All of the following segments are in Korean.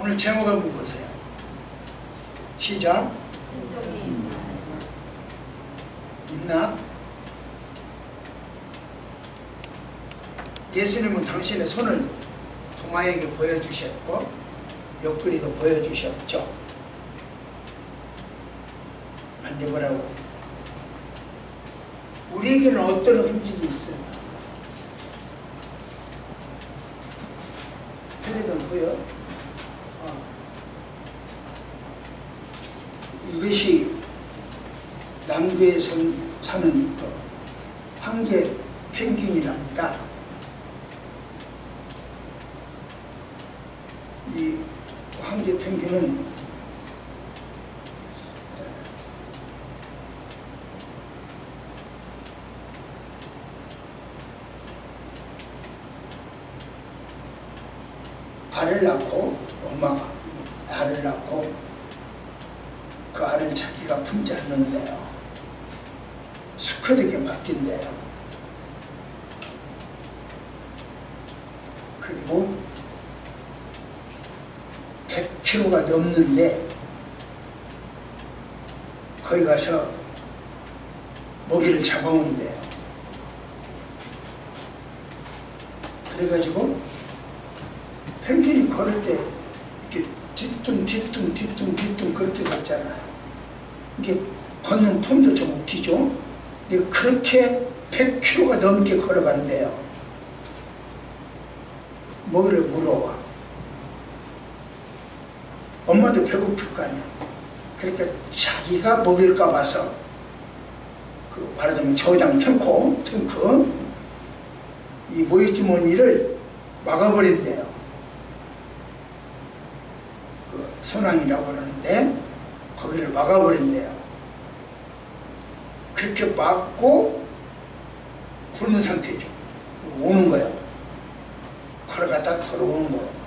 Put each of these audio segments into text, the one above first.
오늘 제목 한번 보세요. 시작. 있나? 예수님은 당신의 손을 도마에게 보여주셨고 옆구리도 보여주셨죠. 만져보라고. 우리에게는 어떤 흔적이 있어요? 헬리건 보여? 이것이 남구에 사는 황제 펭귄이랍니다. 이 황제 펭귄은 알을 낳고, 엄마가 알을 낳고 그 알을 자기가 품지 않는데요, 수컷에게 맡긴대요. 그리고 100kg가 넘는데 거기 가서 먹이를 잡아온대요. 그래가지고 펭귄이 걸을 때 이렇게 뒤뚱 그렇게 걷잖아요. 이게 걷는 폼도 좀 웃기죠. 그렇게 100kg가 넘게 걸어간대요. 먹이를 물어와. 엄마도 배고플 거 아니야. 그러니까 자기가 먹일까 봐서 그 말하자면 저장 탱크 이 모이 주머니를 막아버린대요. 그 소낭이라고 그러는데 거기를 막아버린대요. 그렇게 막고 굶은 상태죠. 오는 거예요. 걸어갔다 걸어오는 거예요.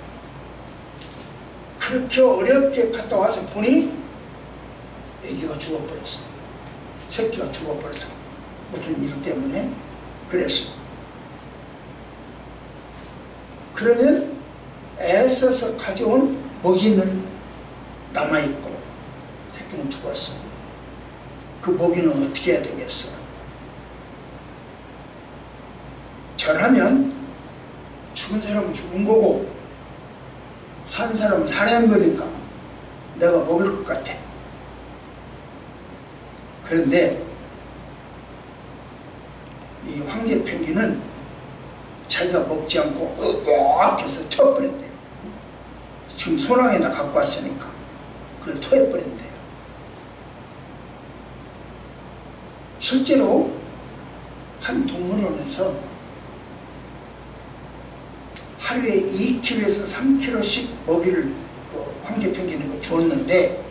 그렇게 어렵게 갔다 와서 보니 애기가 죽어버렸어. 새끼가 죽어버렸어. 무슨 일 때문에 그랬어. 그러면 애써서 가져온 먹이는 남아있고 새끼는 죽었어. 그 먹이는 어떻게 해야 되겠어? 절하면 죽은 사람은 죽은 거고 산 사람은 살아야 거니까 내가 먹을 것 같아. 그런데 이 황제 펭귄은 자기가 먹지 않고 으악 해서 쳐버린대요. 지금 소랑에다 갖고 왔으니까 그걸 토해버린대요. 실제로 한 동물원에서 하루에 2kg에서 3kg씩 먹이를 황제 펭귄에게 주었는데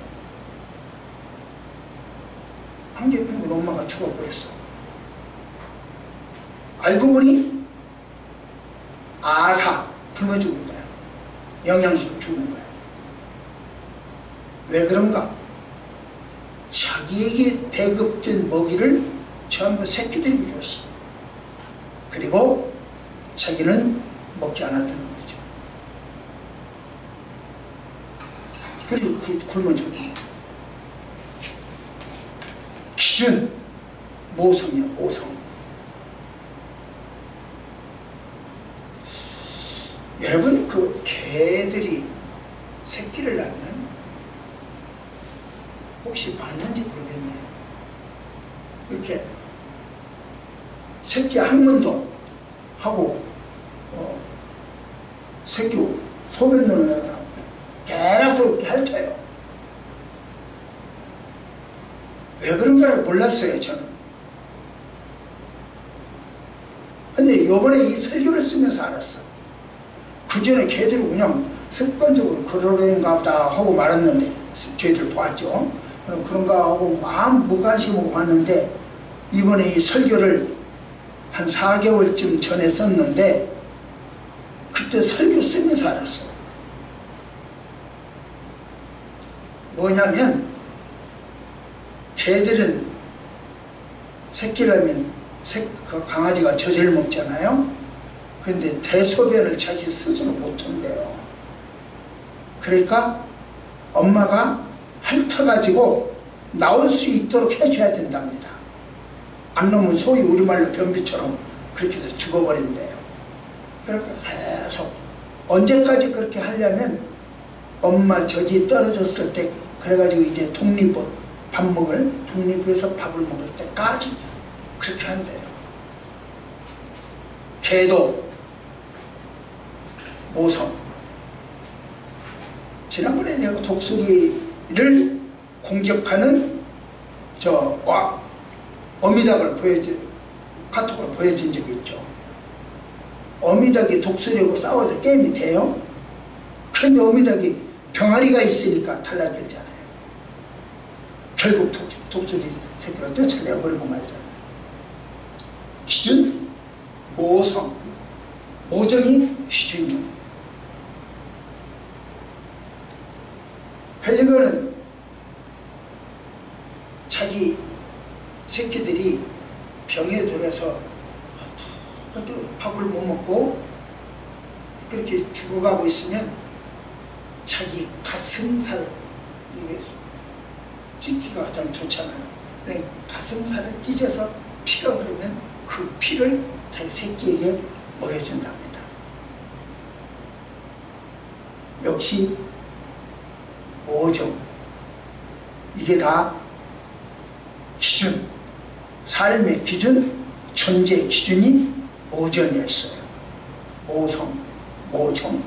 황제 펭귄 엄마가 죽어버렸어. 알고 보니 아사, 굶어 죽은 거야. 영양실로 죽은 거야. 왜 그런가? 자기에게 배급된 먹이를 전부 새끼들에게 줬어. 그리고 자기는 먹지 않았다는 거죠. 그리고 굶어 죽은 거야. 기준 모성이야, 모성. 여러분, 그 개들이 새끼를 낳으면 혹시 봤는지 모르겠네요. 이렇게 새끼 항문도 하고 새끼 소변을 계속 이렇게 핥아요. 왜 그런가를 몰랐어요, 저는. 근데 요번에 이 설교를 쓰면서 알았어. 그 전에 걔들이 그냥 습관적으로 그러는가 보다 하고 말았는데, 저희들 보았죠. 그런가 하고 마음 무관심하고 봤는데, 이번에 이 설교를 한 4개월쯤 전에 썼는데, 그때 설교 쓰면서 알았어. 뭐냐면, 개들은 새끼를 하면 그 강아지가 젖을 먹잖아요. 그런데 대소변을 자기 스스로 못 한대요. 그러니까 엄마가 핥아가지고 나올 수 있도록 해줘야 된답니다. 안 놓으면 소위 우리말로 변비처럼 그렇게 해서 죽어버린대요. 그러니까 계속 언제까지 그렇게 하려면 엄마 젖이 떨어졌을 때, 그래가지고 이제 독립해서 밥을 먹을 때까지 그렇게 한대요. 개도 모성. 지난번에 내가 독수리를 공격하는 어미닭을 카톡으로 보여준 적이 있죠. 어미닭이 독수리하고 싸워서 게임이 돼요. 그런데 어미닭이 병아리가 있으니까 탈락되잖아요. 결국 독수리 새끼를 쫓아내버리고 말잖아요. 기준, 모성, 모정이 기준이요. 펠리건은 자기 새끼들이 병에 들어서 밥을 못 먹고 그렇게 죽어가고 있으면 자기 가슴살, 이게 찢기가 가장 좋잖아요. 네, 가슴살을 찢어서 피가 흐르면 그 피를 자기 새끼에게 먹여준답니다. 역시 모종, 이게 다 기준, 삶의 기준, 존재의 기준이 모전이었어요. 모성, 모종.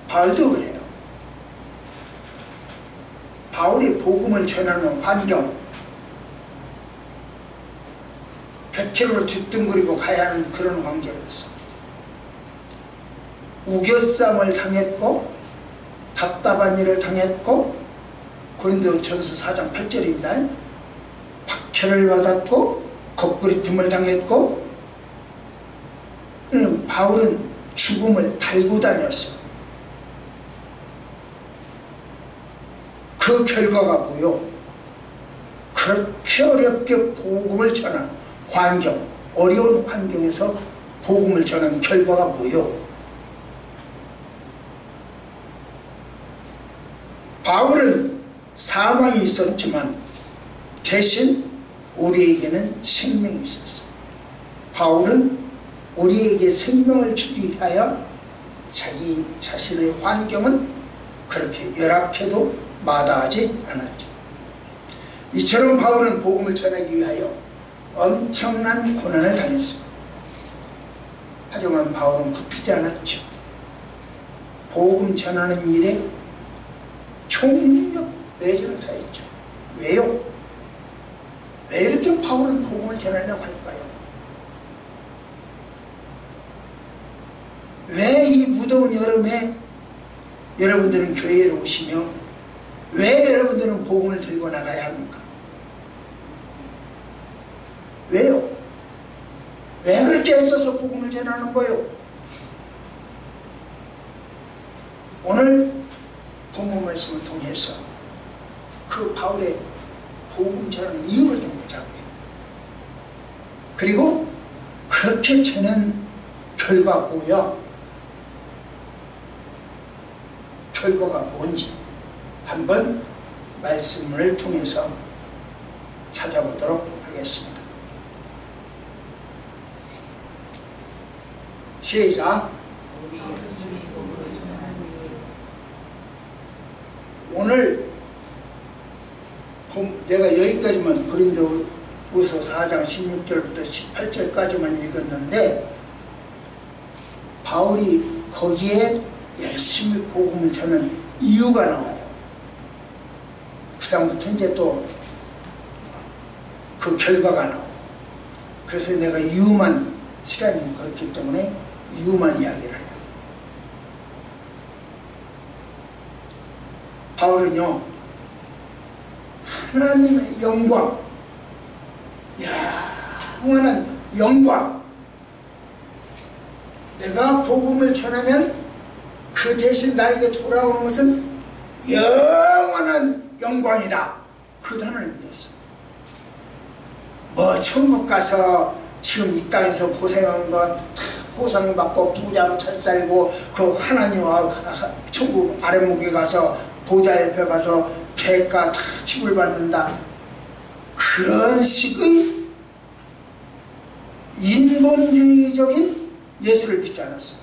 바울도 그래요. 바울이 복음을 전하는 환경, 100km를 뒤뚱거리고 가야 하는 그런 환경이었어. 우겨쌈을 당했고 답답한 일을 당했고, 고린도전서 4장 8절입니다. 박해를 받았고 겁구리틈을 당했고, 바울은 죽음을 달고 다녔어. 그 결과가 뭐요? 그렇게 어렵게 복음을 전한 환경, 어려운 환경에서 복음을 전한 결과가 뭐요? 바울은 사망이 있었지만 대신 우리에게는 생명이 있었어. 바울은 우리에게 생명을 주기 위하여 자기 자신의 환경은 그렇게 열악해도 마다하지 않았죠. 이처럼 바울은 복음을 전하기 위하여 엄청난 고난을 당했습니다. 하지만 바울은 굽히지 않았죠. 복음 전하는 일에 총력 내전을 다했죠. 왜요? 왜 이렇게 바울은 복음을 전하려고 할까요? 왜 이 무더운 여름에 여러분들은 교회에 오시며 왜 여러분들은 복음을 들고 나가야 합니까? 왜요? 왜 그렇게 애써서 복음을 전하는 거예요? 오늘 본문 말씀을 통해서 그 바울의 복음 전하는 이유를 좀 보자고요. 그리고 그렇게 전한 결과가 뭐야? 결과가 뭔지 한번 말씀을 통해서 찾아보도록 하겠습니다. 시작. 오늘 내가 여기까지만 고린도후서 4장 16절부터 18절까지만 읽었는데, 바울이 거기에 열심히 복음을 전한 이유가 나와요. 그 다음부터 이제 또 그 결과가 나오고, 그래서 내가 이유만, 시간이 그렇기 때문에 이유만 이야기를 해요. 바울은요, 하나님의 영광, 영원한 영광, 내가 복음을 전하면 그 대신 나에게 돌아오는 것은 영원한 영광이다, 그 단어를 믿었어. 뭐 천국 가서 지금 이 땅에서 고생한 것 보상받고 부자로 잘 살고 그 하나님과 천국 아랫목에 가서 보좌 옆에 가서 대가 다 칩을 받는다. 그런 식의 인본주의적인 예수를 믿지 않았어요.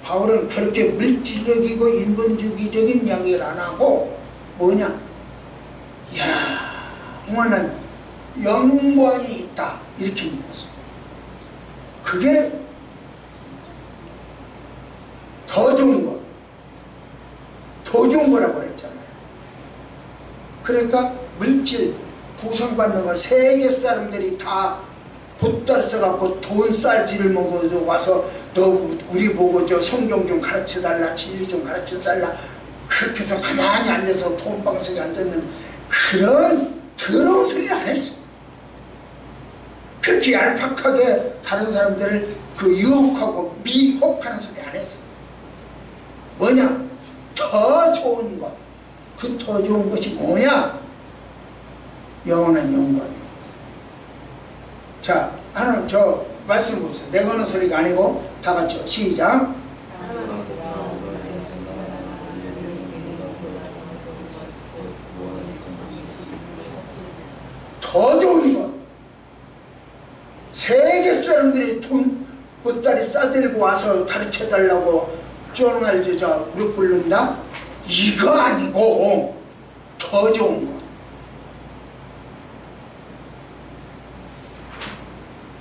바울은 그렇게 물질적이고 인본주의적인 이야기를 안 하고 뭐냐? 영원한 영광이 있다 이렇게 믿었어요. 그게 더 좋은 거, 더 좋은 거라고 그랬잖아요. 그러니까 물질 보상받는 거 세계 사람들이 다 보따리 써갖고 돈 쌀지를 먹어서 와서 너 우리 보고 저 성경 좀 가르쳐달라, 진리 좀 가르쳐달라, 그렇게 해서 가만히 앉아서 돈방석에 앉았는 그런 더러운 소리 안 했어. 그렇게 얄팍하게 다른 사람들을 그 유혹하고 미혹하는 소리 안 했어. 뭐냐? 더 좋은 것. 그 더 좋은 것이 뭐냐? 영원한 영광이요. 자, 하나 저 말씀 보세요. 내가 하는 소리가 아니고 다 같이요. 시작. 더 좋은 것. 세계 사람들이 돈 보따리 싸들고 와서 가르쳐달라고 쫑알 주자 못 부른다? 이거 아니고 더 좋은 것.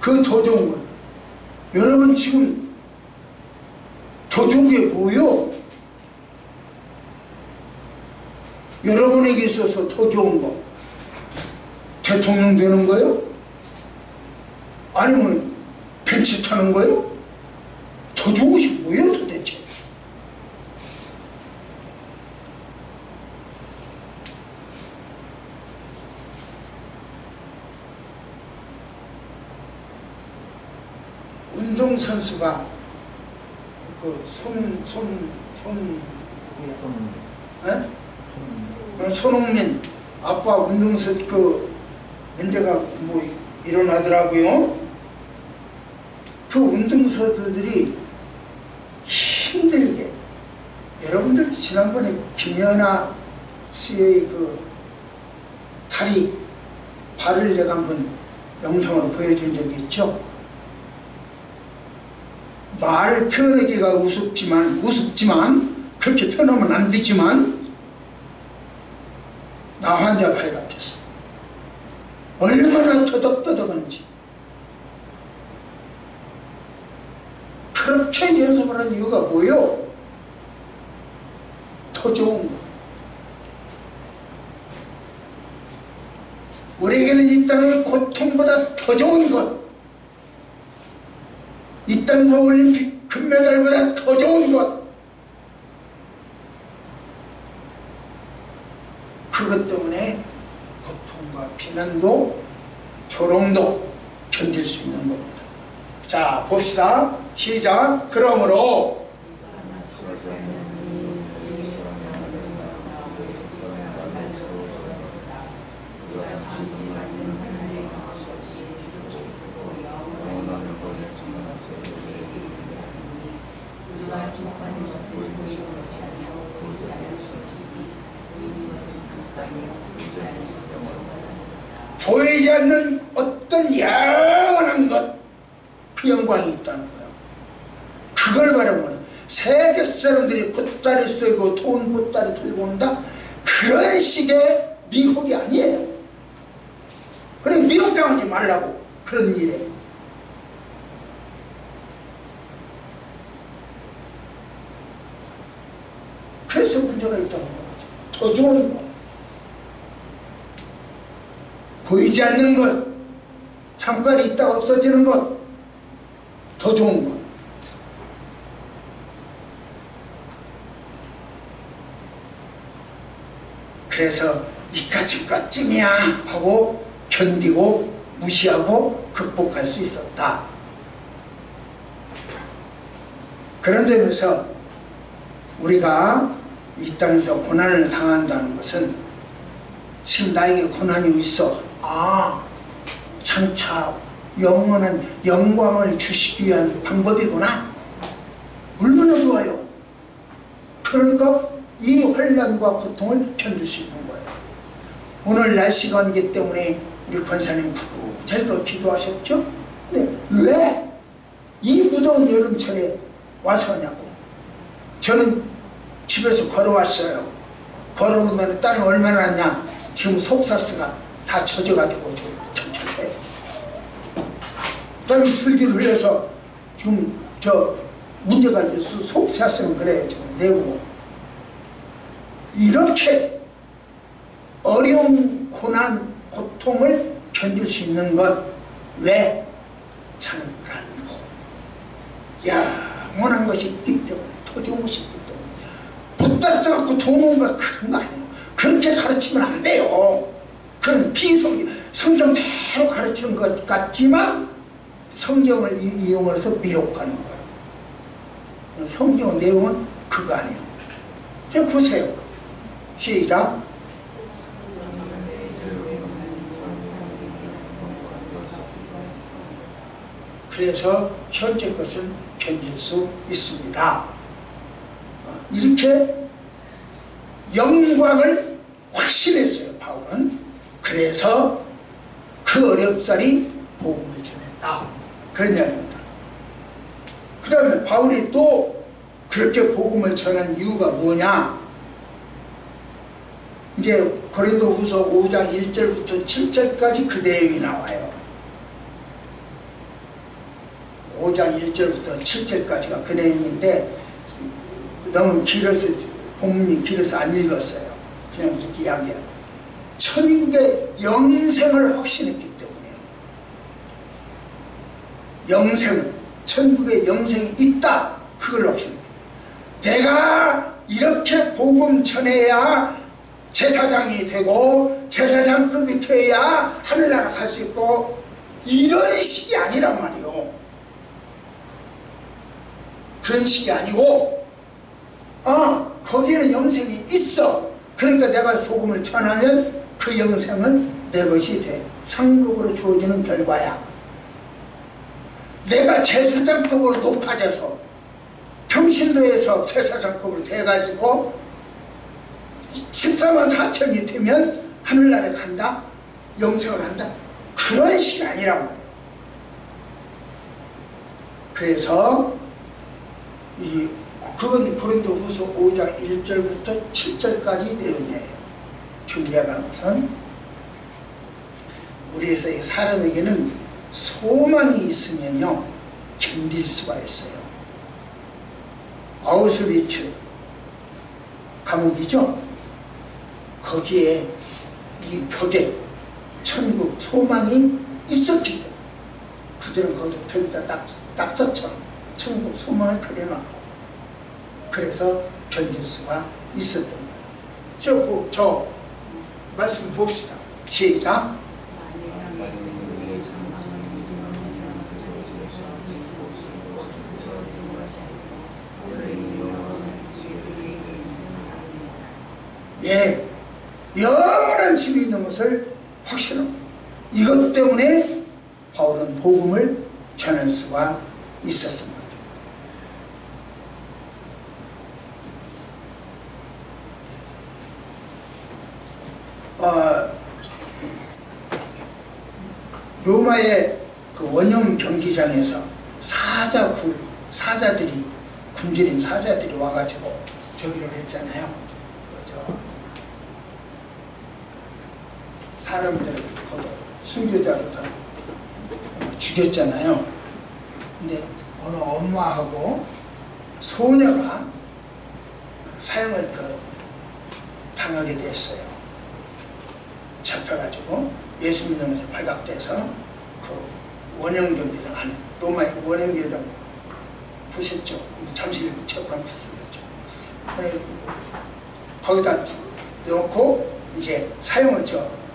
그 더 좋은 것. 여러분 지금 더 좋은 게 뭐요? 여러분에게 있어서 더 좋은 거. 대통령 되는 거요? 아니면 벤치 타는 거요? 더 좋은 것이 뭐예요 도대체? 운동선수가 그 손흥민 아빠 운동선수 그 문제가 뭐 일어나더라고요. 그 운동선수들이 힘들게, 여러분들 지난번에 김연아 씨의 그 다리 발을 내가 한번 영상으로 보여준 적이 있죠. 말 표현하기가 우습지만 그렇게 표현하면 안 되지만 나 환자 발 같았어. 얼마나 터덕터덕한지. 그렇게 연습을 한 이유가 뭐요? 더 좋은 거. 우리에게는 이 땅의 고통보다 더 좋은 것, 이 땅에서 올림픽 금메달보다 더 좋은 것, 그것 때문에 고통과 비난도 조롱도 견딜 수 있는 겁니다. 자, 봅시다. 시작. 그러므로 보이지 않는 어떤 영원한 것, 그 영광이 있다는 거예요. 그걸 바라보는 세계 사람들이 보따리 쓰고 돈 보따리 들고 온다, 그런 식의 미혹이 아니에요. 그래 미혹당하지 말라고, 그런 일에. 그래서 문제가 있다는 거죠. 더 좋은 것, 보이지 않는 것, 잠깐 있다 없어지는 것, 더 좋은 것. 그래서 이까짓까쯤이야 하고 견디고 무시하고 극복할 수 있었다. 그런 점에서 우리가 이 땅에서 고난을 당한다는 것은, 지금 나에게 고난이 있어, 아, 장차 영원한 영광을 주시기 위한 방법이구나. 얼마나 좋아요. 그러니까 이 환난과 고통을 견딜 수 있는 거예요. 오늘 날씨가 안기 때문에 우리 권사님 잘 기도하셨죠? 근데 왜 이 무더운 여름철에 와서 하냐고. 저는 집에서 걸어왔어요. 걸어오면 땀이 얼마나 났냐. 지금 속사스가 다 젖어가지고 촉촉해요. 땀이 줄줄 흘려서 지금 문제가 있어서 속사스는 그래요. 지금 내고 이렇게 어려운 고난 고통을 견딜 수 있는 것 왜? 참으라고 영원한 것이 있기 때문에, 더 좋은 것이 있기 때문에. 붙다 써갖고 돈 오는 거 그런 거 아니에요. 그렇게 가르치면 안 돼요. 그건 성경대로 가르치는 것 같지만 성경을 이용해서 미혹하는 거예요. 성경 내용은 그거 아니에요. 자, 보세요. 시작. 그래서 현재 것은 견딜 수 있습니다. 이렇게 영광을 확신했어요, 바울은. 그래서 그 어렵사리 복음을 전했다. 그런 이야기입니다. 그 다음에 바울이 또 그렇게 복음을 전한 이유가 뭐냐? 이제 고린도후서 5장 1절부터 7절까지 그 내용이 나와요. 5장 1절부터 7절까지가 그 내용인데 너무 길어서 본문이 길어서 안 읽었어요. 그냥 이렇게 이야기해요. 천국의 영생을 확신했기 때문에요. 영생, 천국의 영생이 있다. 그걸 확신했기 때문에. 내가 이렇게 복음 전해야 제사장이 되고 제사장급이 돼야 하늘나라 갈 수 있고 이런 식이 아니란 말이에요. 그런 식이 아니고 거기에는 영생이 있어. 그러니까 내가 복음을 전하면 그 영생은 내 것이 돼. 상급으로 주어지는 결과야. 내가 제사장급으로 높아져서 평신도에서 제사장급으로 돼가지고 14만 4천이 되면 하늘나라에 간다? 영생을 한다? 그런 식이 아니란 말이에요. 그래서 그건 고린도후서 5장 1절부터 7절까지 내용이에요. 중요한 것은 우리에서 사람에게는 소망이 있으면요 견딜 수가 있어요. 아우슈비츠 감옥이죠. 거기에 이 벽에 천국 소망이 있었기 때문에 그들은 거기다 벽에다 낙서처럼 천국 소망을 그려놨고 그래서 견딜 수가 있었던 거예요. 저 말씀 봅시다. 시작. 예, 영원한 집이 있는 것을 확신합니다. 이것 때문에 바울은 복음을 전할 수가 있었습니다. 로마의 그 원형 경기장에서 사자들이 굶주린 사자들이 와가지고 저기를 했잖아요. 그죠? 사람들 거기 순교자부터 죽였잖아요. 근데 어느 엄마하고 소녀가 사형을 당하게 됐어요. 잡혀가지고 예수 믿으면서 발각돼서 그 원형 경기장 안에 로마의 원형 경기장 보셨죠? 잠시 체육관 부스였죠. 거기다 넣고 이제 사형을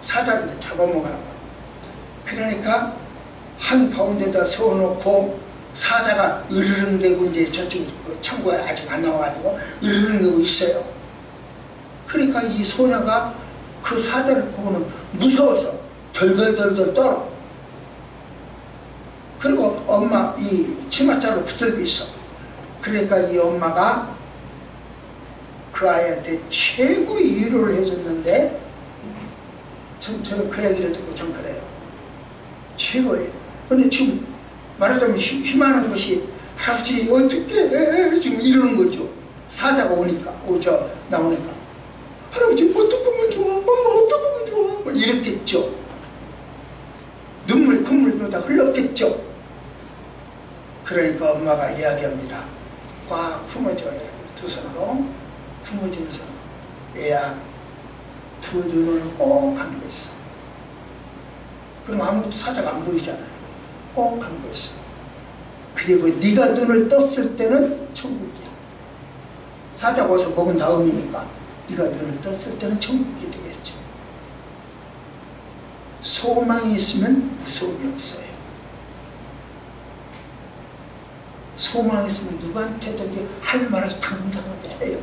사자한테 잡아먹으라고. 그러니까 한 가운데다 세워놓고 사자가 으르릉대고 이제 저쪽 창고에 아직 안 나와가지고 으르릉대고 있어요. 그러니까 이 소녀가 그 사자를 보고는 무서워서 덜덜덜덜 떨어. 엄마 이 치마자로 붙들고 있어. 그러니까 이 엄마가 그 아이한테 최고의 위로를 해줬는데, 저는 그 얘기를 듣고 참 그래요. 최고예요. 근데 지금 말하자면 희망하는 것이, 할아버지 어떻게 지금 이러는 거죠. 사자가 오니까 나오니까 할아버지 어떻게 하면 좋아, 엄마 어떻게 하면 좋아, 뭐 이랬겠죠. 콧물도 다 흘렀겠죠. 그러니까 엄마가 이야기합니다. 꽉 품어줘요. 두 손으로 품어주면서, 얘야 두 눈을 꼭 감고 있어. 그럼 아무것도 사자가 안 보이잖아요. 꼭 감고 있어. 그리고 네가 눈을 떴을 때는 천국이야. 사자가 와서 먹은 다음이니까 네가 눈을 떴을 때는 천국이 되겠죠. 소망이 있으면 무서움이 없어요. 소망이 있으면 누구한테든지 할 말을 당당하게 해요.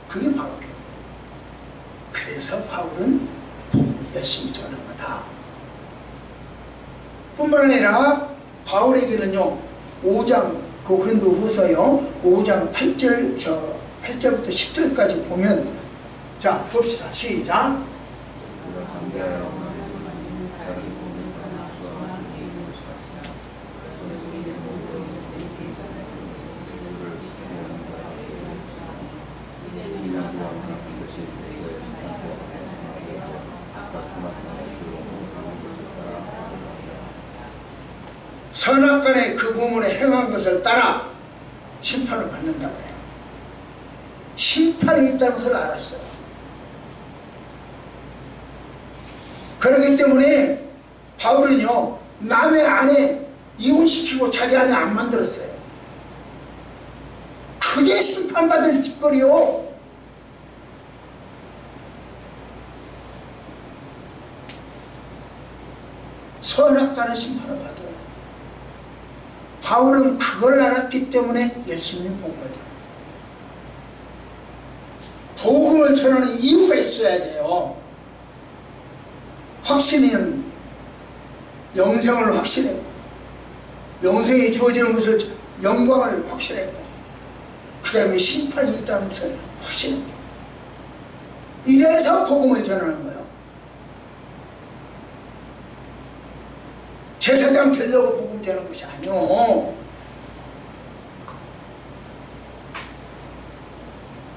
그게 바울이에요. 그래서 바울은 복음을 열심히 전한 거다. 뿐만 아니라 바울에게는요, 5장 그 고린도 후서요 5장 8절부터 10절까지 보면, 자 봅시다. 시작. 선악간에 그 부문에 행한 것을 따라 심판을 받는다고 해요. 심판이 있다는 것을 알았어요. 그렇기 때문에 바울은요, 남의 아내 이혼시키고 자기 아내 안 만들었어요. 그게 심판받을 짓거리요. 선악간에 심판을 받아요. 바울은 그걸 알았기 때문에 열심히 복음을 전해요. 복음을 전하는 이유가 있어야 돼요. 확신은 영생을 확신했고, 영생이 주어지는 것을, 영광을 확신했고, 그 다음에 심판이 있다는 것을 확신합니다. 이래서 복음을 전하는 거예요. 제사장 되려고 복음 전하는 것이 아니오.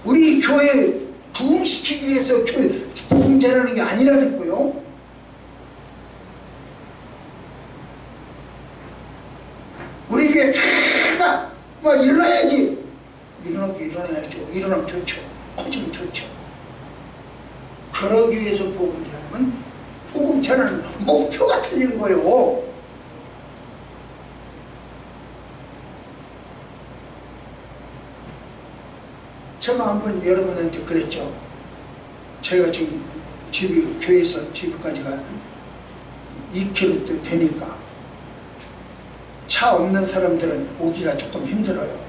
우리 교회 부흥시키기 위해서 복음 전하는 게 아니라니까요. 우리 교회 항상 막 일어나야지. 일어나야죠. 일어나면 좋죠. 커지면 좋죠. 그러기 위해서 복음 전하면, 복음 전하는 목표가 틀린 거예요. 제가 한번 여러분한테 그랬죠. 제가 지금 교회에서 집까지가 2km 되니까 차 없는 사람들은 오기가 조금 힘들어요.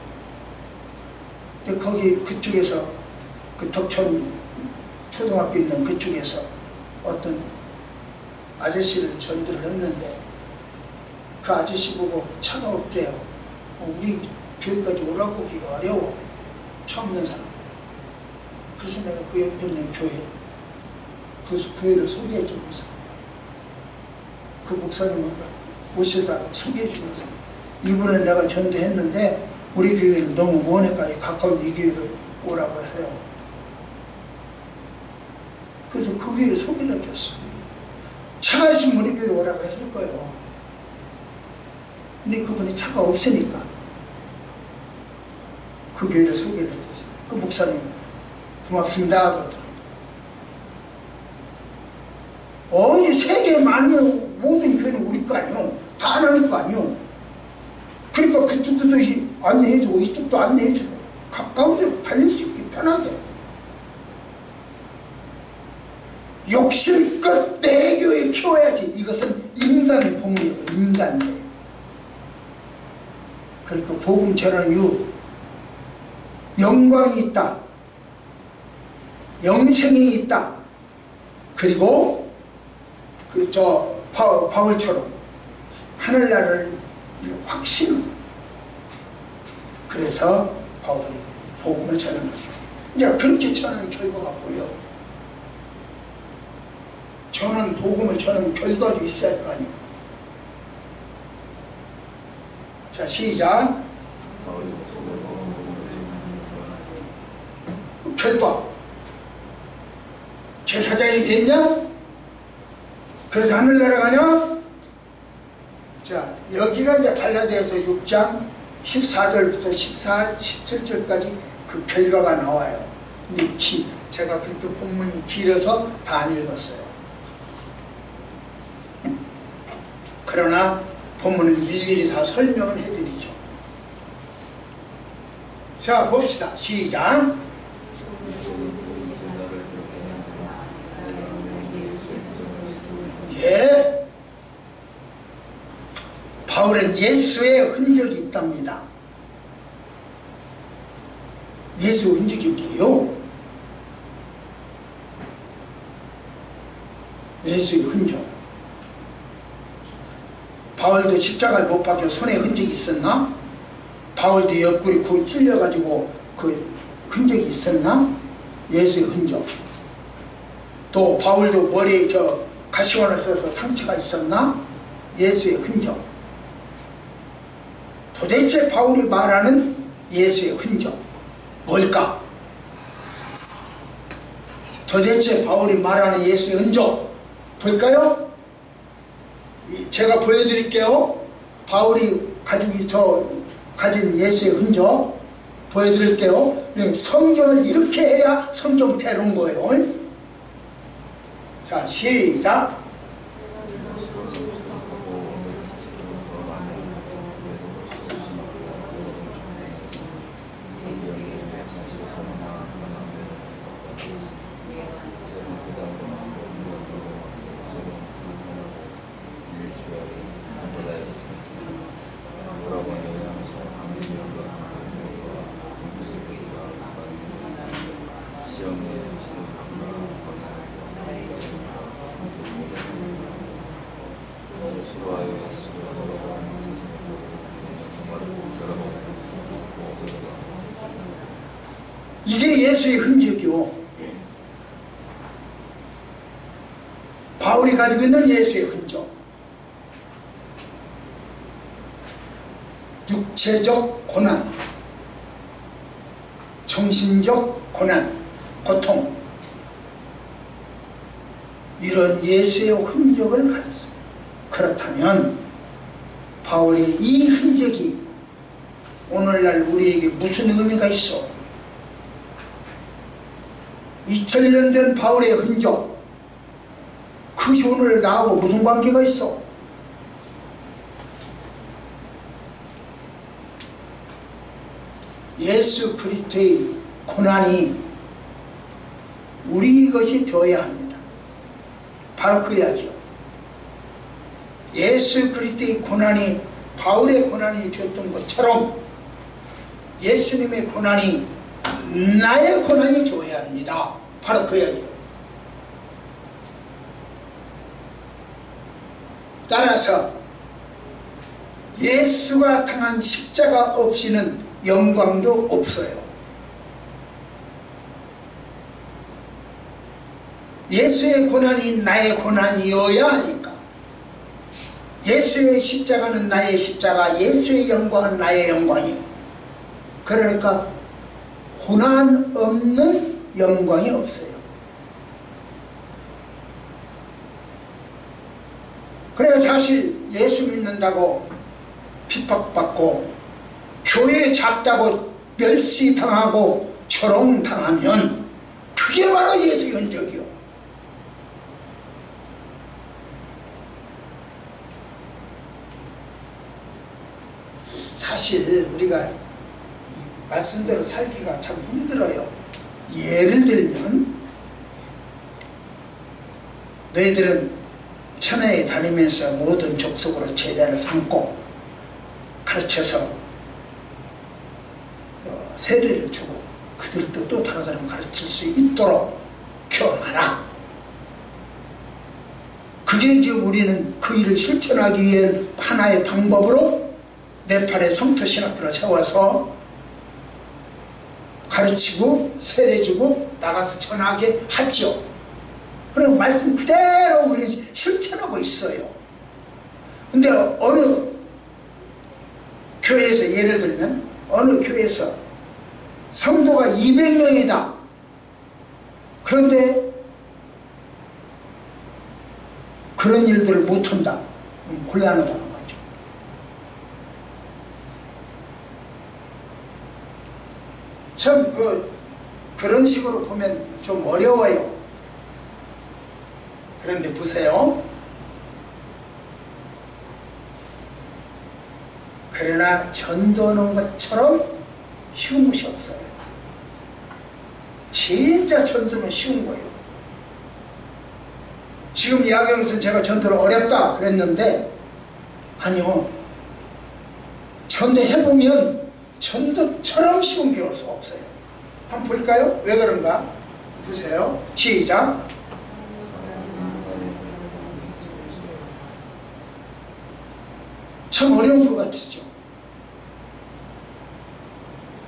근데 거기 그쪽에서, 그 덕천 초등학교 있는 그쪽에서 어떤 아저씨를 전도를 했는데, 그 아저씨 보고 차가 없대요. 우리 교회까지 오라고 하기가 어려워. 차 없는 사람. 그래서 내가 그 옆에 있는 교회, 그 교회를 소개해 주면서, 그 목사님을 모시다 소개해 주면서, 이번에 내가 전도했는데 우리 교회는 너무 먼니까 가까운 이 교회를 오라고 하세요. 그래서 그 교회를 소개를 해줬어. 차가 있으면 우리 교회로 오라고 했을 거예요. 근데 그분이 차가 없으니까 그 교회를 소개를 해줬어요. 그 목사님 고맙습니다 그러더라고요. 어디 세계 많은 모든 교회는 우리 거 아니요. 다 하나님 거 아니요. 그러니까 그쪽도 안내해주고 이쪽도 안내해주고 가까운 데로 달릴 수 있게 편하게. 욕심껏 내 교회 키워야지. 이것은 인간의 복이에요. 인간의. 그러니까 복음 전하는 이유, 영광이 있다, 영생이 있다, 그리고 바울처럼 하늘나라를 확신. 그래서 바울은 복음을 전하는 거죠. 이제 그렇게 전하는 결과가 보여. 저는 복음을 전하는 결과도 있어야 할 거 아니에요. 자, 시작. 결과. 제사장이 됐냐? 그래서 하늘나라 가냐? 자, 여기가 이제 갈라디아서 6장 14절부터 17절까지 그 결과가 나와요. 근데 제가 그렇게 본문이 길어서 다 안 읽었어요. 그러나 본문은 일일이 다 설명을 해드리죠. 자, 봅시다. 시작. 예. 바울은 예수의 흔적이 있답니다. 예수 흔적이 뭐예요? 예수의 흔적. 바울도 십자가를 못 박혀 손에 흔적이 있었나? 바울도 옆구리 굴 찔려가지고 그 흔적이 있었나? 예수의 흔적. 또 바울도 머리에 가시관을 써서 상처가 있었나? 예수의 흔적. 도대체 바울이 말하는 예수의 흔적 뭘까? 도대체 바울이 말하는 예수의 흔적 볼까요? 제가 보여드릴게요. 바울이 가진 예수의 흔적 보여드릴게요. 성경을 이렇게 해야 성경대로인 거예요. 자, 시작. 이게 예수의 흔적이요. 바울이 가지고 있는 예수의 흔적. 육체적 고난, 정신적 고난, 고통, 이런 예수의 흔적을 가졌어요. 그렇다면 바울의 이 흔적이 오늘날 우리에게 무슨 의미가 있어? 2000년 된 바울의 흔적, 그것이 오늘 나하고 무슨 관계가 있어? 예수 그리스도의 고난이 우리 것이 되어야 합니다. 바로 그 이야기요. 예수 그리스도의 고난이 바울의 고난이 되었던 것처럼 예수님의 고난이 나의 고난이 되어야 합니다. 바로 그 이야기요. 따라서 예수가 당한 십자가 없이는 영광도 없어요. 예수의 고난이 나의 고난이어야 하니까. 예수의 십자가는 나의 십자가, 예수의 영광은 나의 영광이요. 그러니까 고난 없는 영광이 없어요. 그래서 사실 예수 믿는다고 핍박받고 교회 작다고 멸시당하고 조롱당하면 그게 바로 예수의 흔적이요. 사실 우리가 말씀대로 살기가 참 힘들어요. 예를 들면 너희들은 천하에 다니면서 모든 족속으로 제자를 삼고 가르쳐서 세례를 주고 그들도 또 다른 사람 가르칠 수 있도록 교훈하라. 그게 지금 우리는 그 일을 실천하기 위해 하나의 방법으로 네팔의 성토 신학들을 세워서 가르치고 세례주고 나가서 전하게 하죠. 그리고 말씀 그대로 우리는 실천하고 있어요. 근데 어느 교회에서 예를 들면 어느 교회에서 성도가 200명이다. 그런데 그런 일들을 못한다. 곤란하다는 거죠. 참 그런 식으로 보면 좀 어려워요. 그런데 보세요. 그러나 전도하는 것처럼 쉬운 것이 없어요. 진짜 전도는 쉬운 거예요. 지금 이야기하면서 제가 전도를 어렵다 그랬는데 아니요. 전도해보면 전도처럼 쉬운 게 없어요. 한번 볼까요? 왜 그런가? 보세요. 시작. 참 어려운 것 같으죠.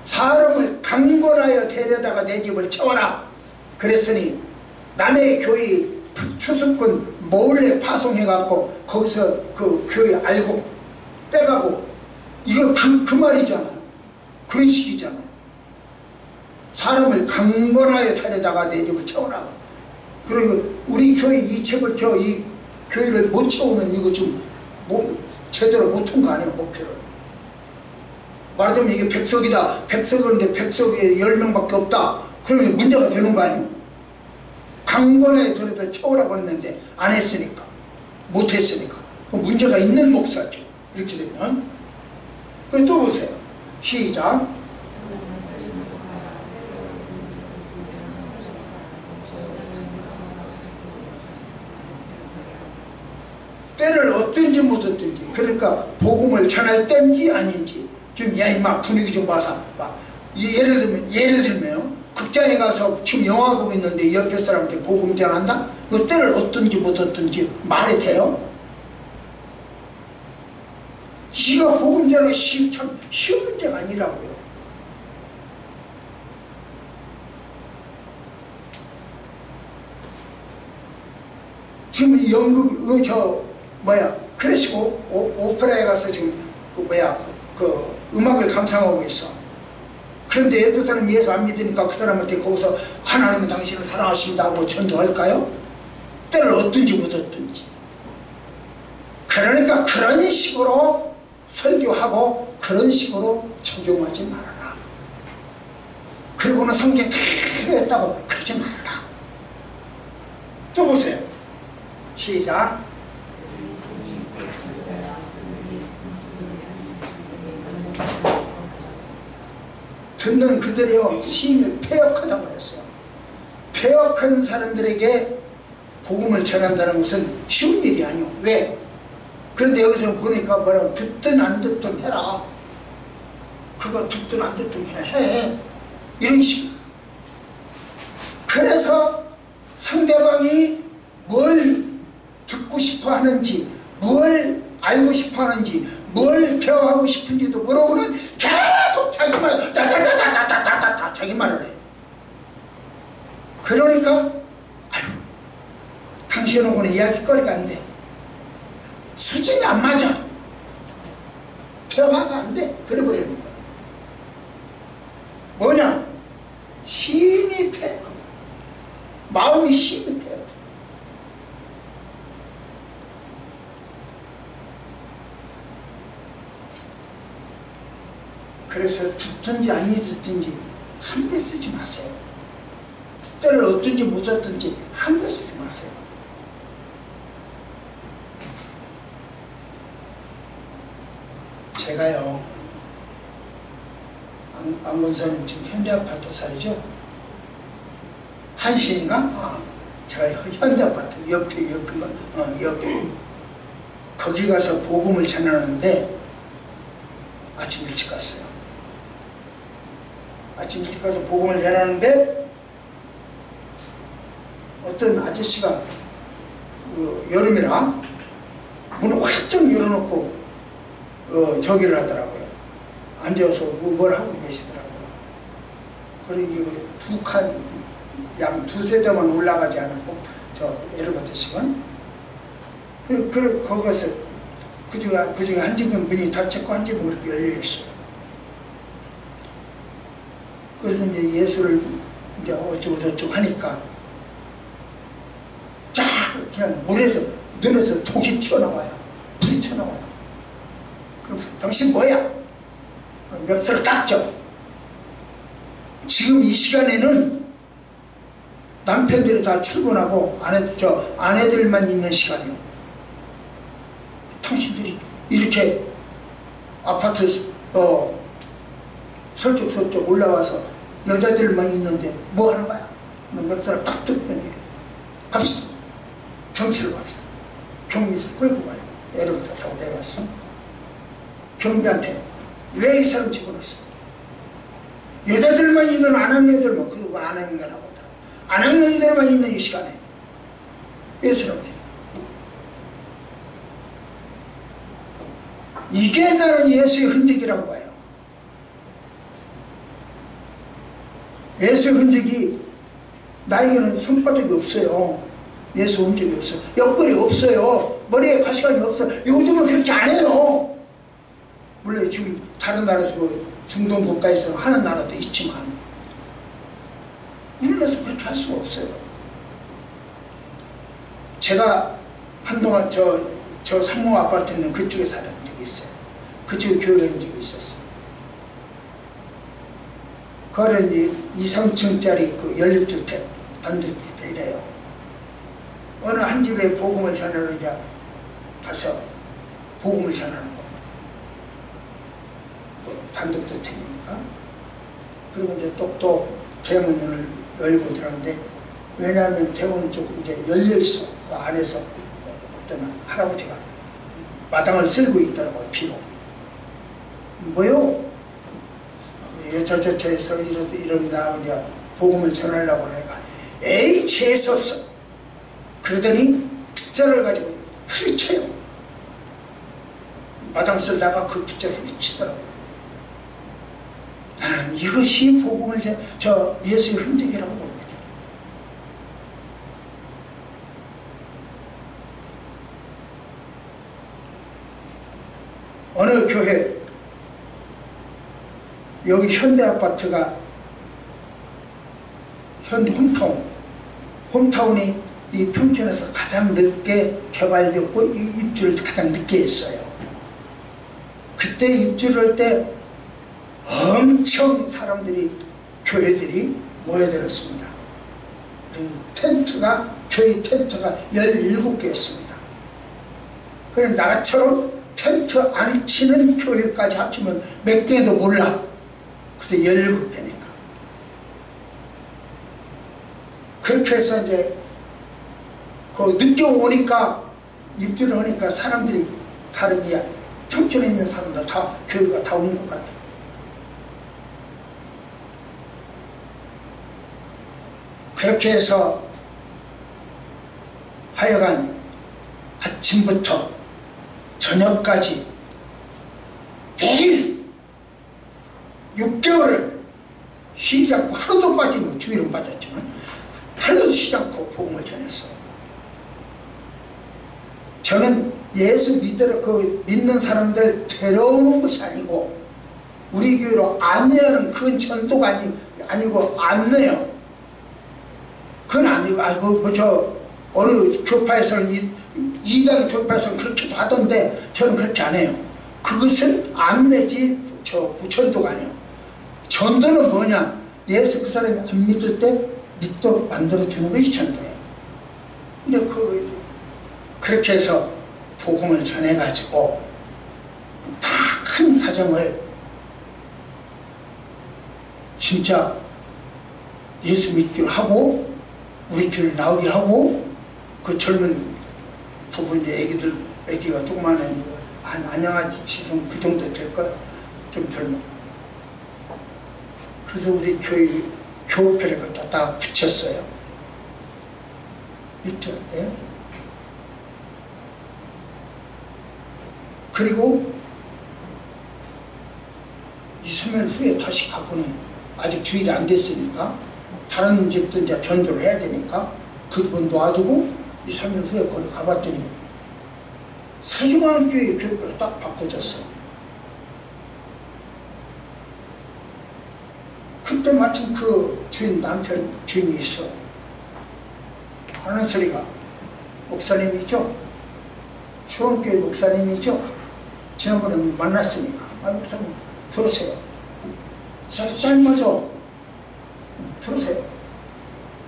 사람을 강권하여 데려다가 내 집을 채워라. 그랬으니 남의 교회 추수꾼 몰래 파송해갖고 거기서 그 교회 알고 빼가고 이거 그 말이잖아요. 그런 식이잖아요. 사람을 강권하여 데려다가 내 집을 채워라. 그리고 우리 교회 이 책을 이 교회를 못 채우면 이거 지금 제대로 못한 거 아니에요. 목표를. 말하자면 이게 백석이다. 백석인데 백석에 10명밖에 없다. 그러면 문제가 되는 거 아니에요. 강권에 들어서 채우라고 했는데 안 했으니까. 못 했으니까. 그 문제가 있는 목사죠. 이렇게 되면. 또 보세요. 시작. 때를 얻든지 못 얻든지. 그러니까 복음을 전할 때인지 아닌지. 지금 야 임마 분위기 좀 봐서 예를 들면요. 극장에 가서 지금 영화 보고 있는데 옆에 사람한테 복음 전한다? 그 때를 얻든지 못 얻든지 말이 돼요? 이거 복음 전하는 참 쉬운 문제가 아니라고요. 지금 연극 클래식 오페라에 가서 지금 그 음악을 감상하고 있어. 그런데 옆에 사람이 예수 안 믿으니까 그 사람한테 거기서 하나님은 당신을 사랑하신다고 전도할까요? 때를 얻든지 못 얻든지. 그러니까 그런 식으로 설교하고 그런 식으로 적용하지 말아라. 그리고는 성경 그대로 했다고 그러지 말아라. 또 보세요. 시작. 듣는 그들이요 심히 폐역하다고 그랬어요. 폐역한 사람들에게 복음을 전한다는 것은 쉬운 일이 아니오. 왜? 그런데 여기서 보니까 뭐라고 듣든 안 듣든 해라. 그거 듣든 안 듣든 해. 이런 식으로. 그래서 상대방이 뭘 듣고 싶어 하는지, 뭘 알고 싶어 하는지, 뭘 배워하고 싶은지도 모르고는 계속 자기 말을 따따따따따따따 자기 말을 해. 그러니까 아유 당신하고는 이야기거리가 안 돼. 수준이 안 맞아. 대화가 안 돼. 그래버리는 거야. 뭐냐? 심히 패. 마음이 심히 패. 그래서 듣든지 아니 듣든지 함부로 쓰지 마세요. 때를 얻든지 못 얻든지 함부로 쓰지 마세요. 제가요 안 권사님 지금 현대아파트 살죠? 한신인가? 제가 현대아파트 옆인가? 여기 거기 가서 복음을 전하는데 아침 일찍 갔어요. 아침 일찍 가서 복음을 전하는데 어떤 아저씨가 여름이라 문을 활짝 열어놓고 저기를 하더라고요. 앉아서 뭘 하고 계시더라고요. 그리고 두 칸, 양 두세 대만 올라가지 않았고 저 에르바트식은 거기서 그중에 한 집은 문이 닫혔고 한 집은 그렇게 열려있어요. 그래서 이제 예수를 이제 어쩌고저쩌고 하니까 쫙 그냥 물에서 눈에서 독이 튀어나와요. 불이 튀어나와요. 그럼 당신 뭐야? 멱살을 깎죠. 지금 이 시간에는 남편들이 다 출근하고 아내들만 있는 시간이요. 당신들이 이렇게 아파트 설쪽설쪽 올라와서 여자들만 있는데 뭐 하는 거야? 멱살을 딱 뜯는데 갑시다. 경찰로 갑시다. 경비서 끌고 가요. 에르부터 타고 내려왔어. 경비한테 왜 이 사람 집어넣었어? 여자들만 있는 안학년들만, 그리고 안학년이라고 하더라고. 안학년들만 있는 이 시간에 왜 사람들이? 이게 나는 예수의 흔적이라고 봐요. 예수의 흔적이 나에게는 손바닥이 없어요. 예수 흔적이 없어요. 옆구리 없어요. 머리에 가시관이 없어요. 요즘은 그렇게 안 해요. 물론 지금 다른 나라에서 중동 국가에서 하는 나라도 있지만 우리나라에서 그렇게 할 수가 없어요. 제가 한동안 저 상무 아파트 있는 그쪽에 살았던 적이 있어요. 그쪽에 교회가 있는 적이 있었어요. 그거는 이제 2~3층짜리 그 연립주택, 단독주택이래요. 어느 한 집에 복음을 전하러 이제 가서 복음을 전하는 겁니다. 단독주택이니까. 그리고 이제 똑똑 대문을 열고 들어갔는데, 왜냐하면 대문이 조금 이제 열려있어. 그 안에서 어떤 할아버지가 마당을 쓸고 있더라고요, 비로. 뭐요? 저에서 이런다, 이제 복음을 전하려고 그러니까, 에이, 재수없어. 그러더니 빗자를 가지고 후리쳐요. 마당 쓸다가 그 빗자를 후리치더라고요. 나는 이것이 복음을 예수의 흔적이라고 봅니다. 어느 교회, 여기 현대아파트가 홈타운이 이 평촌에서 가장 늦게 개발되었고 입주를 가장 늦게 했어요. 그때 입주를 할 때 엄청 사람들이, 교회들이 모여들었습니다. 교회 텐트가 17개였습니다. 그래서 나처럼 텐트 안 치는 교회까지 합치면 몇 개도 몰라. 그때 17개니까. 그렇게 해서 이제 늦게 오니까, 입주를 하니까 사람들이 다르게, 평촌에 있는 사람들 다 교회가 다 온 것 같아. 그렇게 해서 하여간 아침부터 저녁까지 매일 6개월을 쉬지 않고, 하루도 빠지면 주일은 빠졌지만 하루도 쉬지 않고 복음을 전했어요. 저는 예수 믿는 사람들 데려오는 것이 아니고, 우리 교회로 안내하는 그건 전도가 아니고 안내요. 그건 아니고, 어느 교파에서는, 이단 교파에서는 그렇게도 하던데, 저는 그렇게 안 해요. 그것은 안내지, 전도가 아니에요. 전도는 뭐냐? 예수 그 사람이 안 믿을 때 믿도록 만들어주는 것이 전도예요. 근데 그렇게 해서 복음을 전해가지고, 다 큰 가정을 진짜 예수 믿기로 하고, 우리 교회를 나오게 하고, 그 젊은 부부, 이제 애기가 조그만 애고, 안녕하지, 지금 그 정도 될 거야. 좀 젊어. 그래서 우리 교회 교표를 갖다 다 붙였어요. 밑에 어때요? 그리고 2, 3일 후에 다시 가보니 아직 주일이 안 됐으니까 다른 집도 이제 전도를 해야 되니까 그분 놔두고 2, 3일 후에 거기 가봤더니 세종안교회 교육으로 딱 바꿔줬어. 그때 마침 그 주인 남편 주인이 있어. 하는 소리가 목사님이죠? 수원교회 목사님이죠? 지난번에 만났으니까 목사님 들으세요. 삶아줘. 들으세요.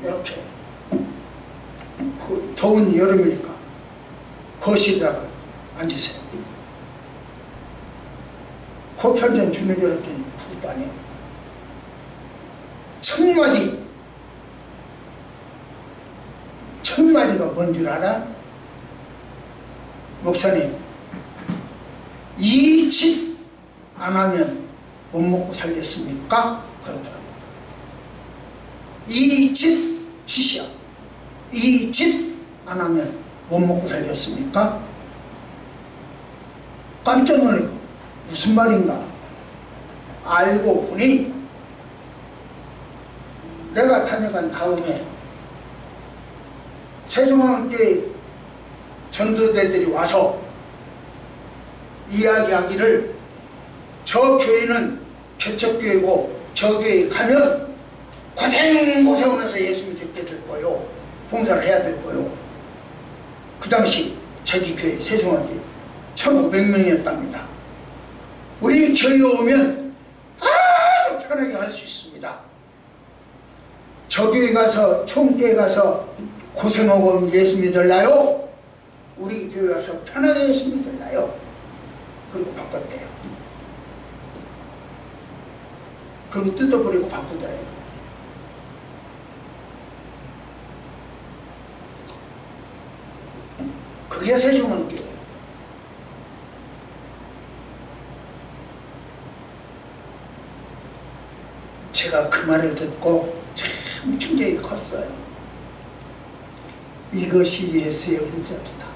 이렇게 그 더운 여름이니까 거실에다가 앉으세요. 그 편전 주면 열었더니 그것도 아니에요. 첫 마디가 뭔 줄 알아? 목사님, 이 짓 안 하면 못 먹고 살겠습니까? 그러더라고요. 이 짓이야. 이 짓 안 하면 못 먹고 살겠습니까? 깜짝 놀라고 무슨 말인가? 알고 보니 내가 다녀간 다음에 세종안교회 전도대들이 와서 이야기하기를 저 교회는 개척교회고 저 교회에 가면 고생하면서 예수 믿게 될 거요. 봉사를 해야 될 거요. 그 당시 자기 교회 세종안교회 1,500명이었답니다. 우리 교회에 오면 아주 편하게 할 수 있습니다. 저 교회 가서 총교회 가서 고생하고 예수 믿을라요? 우리 교회 가서 편하게 예수 믿을라요? 그리고 바꿨대요. 그리고 뜯어버리고 바꾸더래요. 그게 세종안교회예요. 제가 그 말을 듣고 참 충격이 컸어요. 이것이 예수의 흔적이다.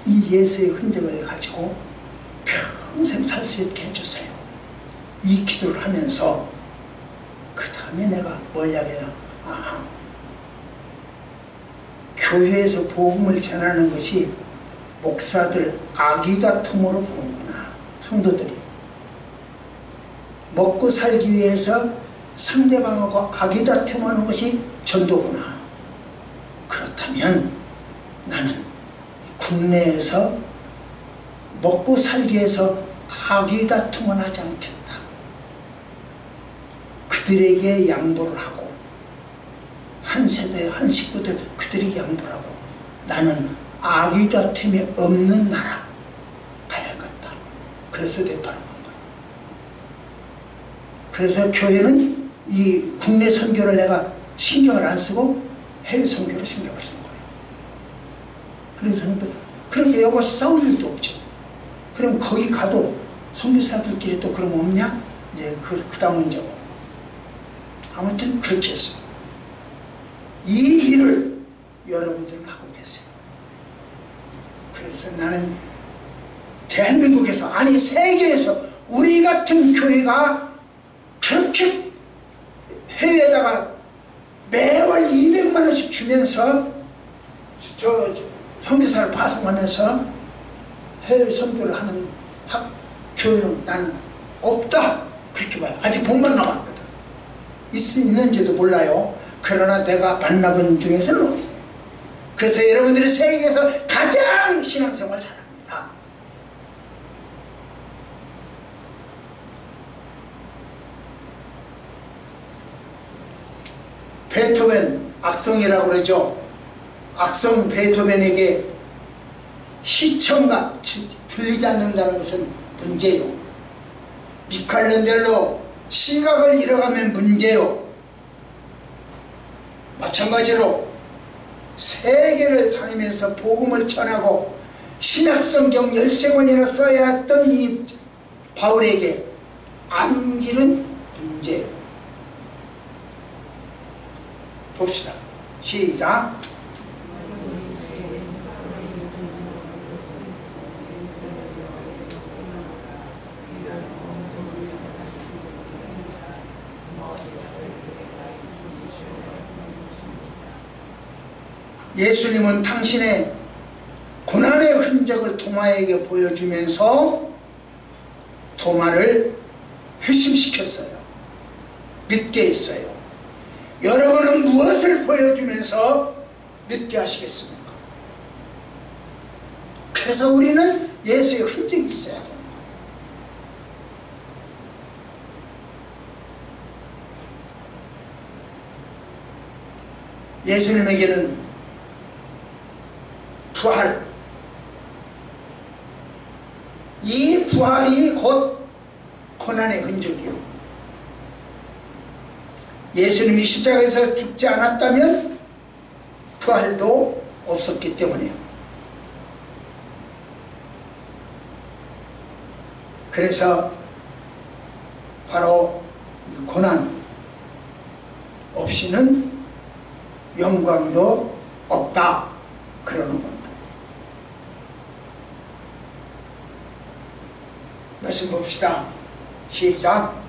이 예수의 흔적을 가지고 평생 살 수 있게 해주세요. 이 기도를 하면서 그 다음에 내가 뭘 이야기해요? 교회에서 복음을 전하는 것이 목사들 아기다툼으로 보는구나. 성도들이 먹고 살기 위해서 상대방하고 아기다툼하는 것이 전도구나. 그렇다면 나는 국내에서 먹고 살기 위해서 아기다툼은 하지 않겠다. 그들에게 양보를 하고 한 세대 한 식구들 그들에게 양보를 하고 나는 아기다툼이 없는 나라 가야겠다. 그래서 대파를 한 거야. 그래서 교회는 이 국내 선교를 내가 신경을 안 쓰고 해외 선교를 신경을 쓴 거예요. 그래서 그렇게 여보 싸울 일도 없죠. 그럼 거기 가도 선교사들끼리 또 그럼 없냐? 이제 그 다음 문제고. 아무튼 그렇게 했어요. 이 일을 여러분들은 하고 계세요. 그래서 나는 대한민국에서 아니 세계에서 우리 같은 교회가 그렇게 해외에다가 매월 200만 원씩 주면서 저 선교사를 파송하면서 해외 선교를 하는 교회는 난 없다 그렇게 봐요. 아직 복만 남았거든. 있는지도 몰라요. 그러나 내가 만나본 중에서는 없어요. 그래서 여러분들이 세계에서 가장 신앙생활 잘합니다. 베토벤 악성이라고 그러죠. 악성 베토벤에게 시청각 들리지 않는다는 것은 문제요. 미칼렌젤로 시각을 잃어가면 문제요. 마찬가지로 세계를 다니면서 복음을 전하고 신약성경 13권이나 써야 했던 이 바울에게 안길은 문제예요. 봅시다. 시작. 예수님은 당신의 고난의 흔적을 도마에게 보여주면서 도마를 회심시켰어요. 믿게 했어요. 여러분은 무엇을 보여주면서 믿게 하시겠습니까? 그래서 우리는 예수의 흔적이 있어야 돼요. 예수님에게는 부활, 이 부활이 곧 고난의 흔적이요. 예수님이 십자가에서 죽지 않았다면 부활도 없었기 때문이에요. 그래서 바로 이 고난 없이는 영광도 없다 그러는 겁니다. 말씀 봅시다. 시작.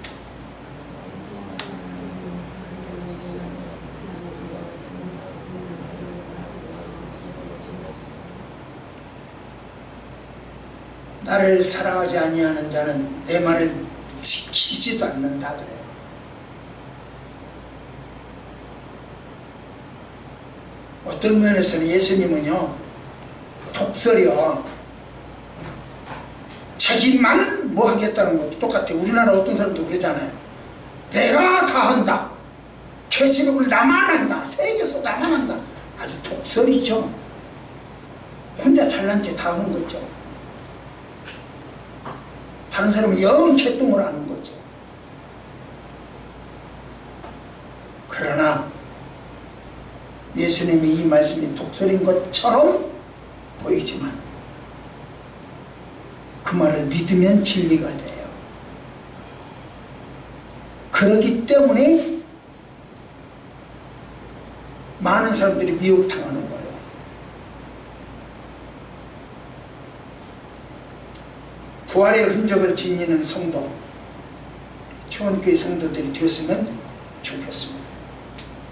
나를 사랑하지 아니하는 자는 내 말을 지키지도 않는다 그래요. 어떤 면에서는 예수님은요, 독설이요, 자기만 뭐 하겠다는 것도 똑같아요. 우리나라 어떤 사람도 그러잖아요. 내가 다 한다, 계시록을 나만 한다, 세계에서 나만 한다. 아주 독설이죠. 혼자 잘난 체 다 하는 거죠. 다른 사람은 영 개똥을 하는 거죠. 그러나 예수님이 이 말씀이 독설인 것처럼 보이지만 그 말을 믿으면 진리가 돼요. 그렇기 때문에 많은 사람들이 미혹당하는 거예요. 부활의 흔적을 지니는 성도, 초원교회 성도들이 되었으면 좋겠습니다.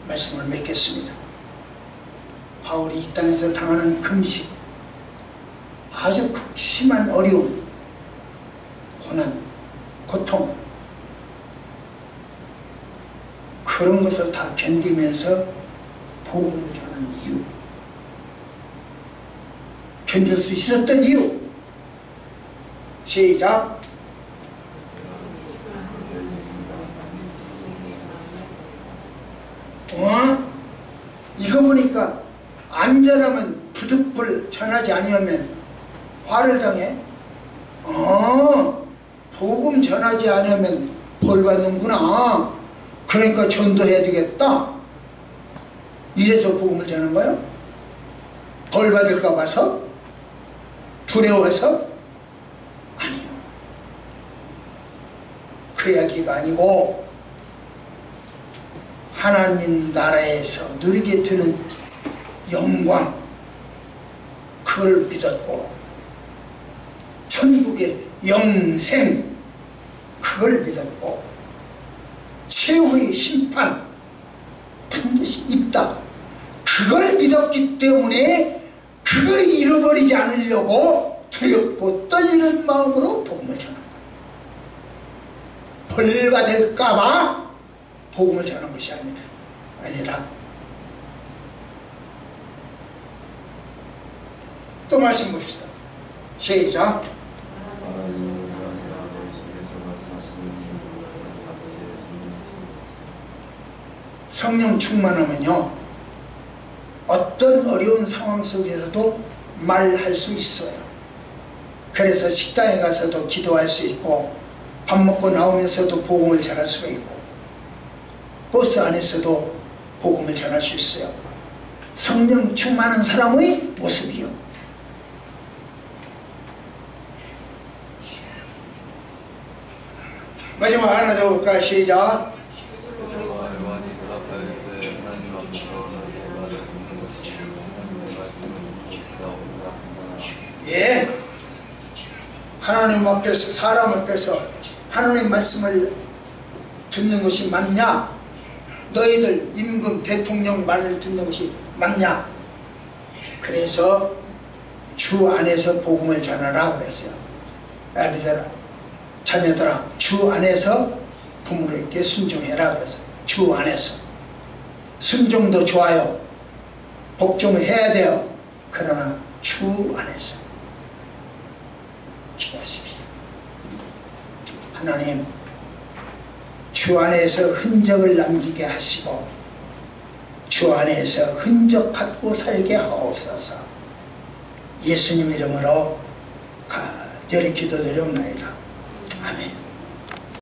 말씀을 맺겠습니다. 바울이 이 땅에서 당하는 금식, 아주 극심한 어려움, 고난, 고통, 그런 것을 다 견디면서 복음을 전하는 이유, 견딜 수 있었던 이유. 시작. 이거 보니까 안전하면 부득불 전하지 아니하면 화를 당해. 복음 전하지 않으면 벌 받는구나. 그러니까 전도해야 되겠다. 이래서 복음을 전하는 거예요? 벌 받을까 봐서? 두려워서? 아니요. 그 이야기가 아니고 하나님 나라에서 누리게 되는 영광, 그걸 믿었고, 천국의 영생, 그걸 믿었고, 최후의 심판 반드시 있다, 그걸 믿었기 때문에 그걸 잃어버리지 않으려고 두렵고 떨리는 마음으로 복음을 전한 거예요. 벌 받을까봐 복음을 전한 것이 아니라. 또 말씀 봅시다. 시작. 성령 충만하면요, 어떤 어려운 상황 속에서도 말할 수 있어요. 그래서 식당에 가서도 기도할 수 있고, 밥 먹고 나오면서도 복음을 전할 수가 있고, 버스 안에서도 복음을 전할 수 있어요. 성령 충만한 사람의 모습이요. 마지막 하나 더 볼까요? 시작. 예, 하나님 앞에서, 사람 앞에서 하나님 말씀을 듣는 것이 맞냐? 너희들 임금 대통령 말을 듣는 것이 맞냐? 그래서 주 안에서 복음을 전하라 그랬어요. 아비들아, 자녀들아, 주 안에서 부모에게 순종해라 그랬어요. 주 안에서. 순종도 좋아요. 복종해야 돼요. 그러나 주 안에서. 기도하십시다. 하나님, 주 안에서 흔적을 남기게 하시고 주 안에서 흔적 갖고 살게 하옵소서. 예수님 이름으로 간절히 기도드리옵나이다. 아멘.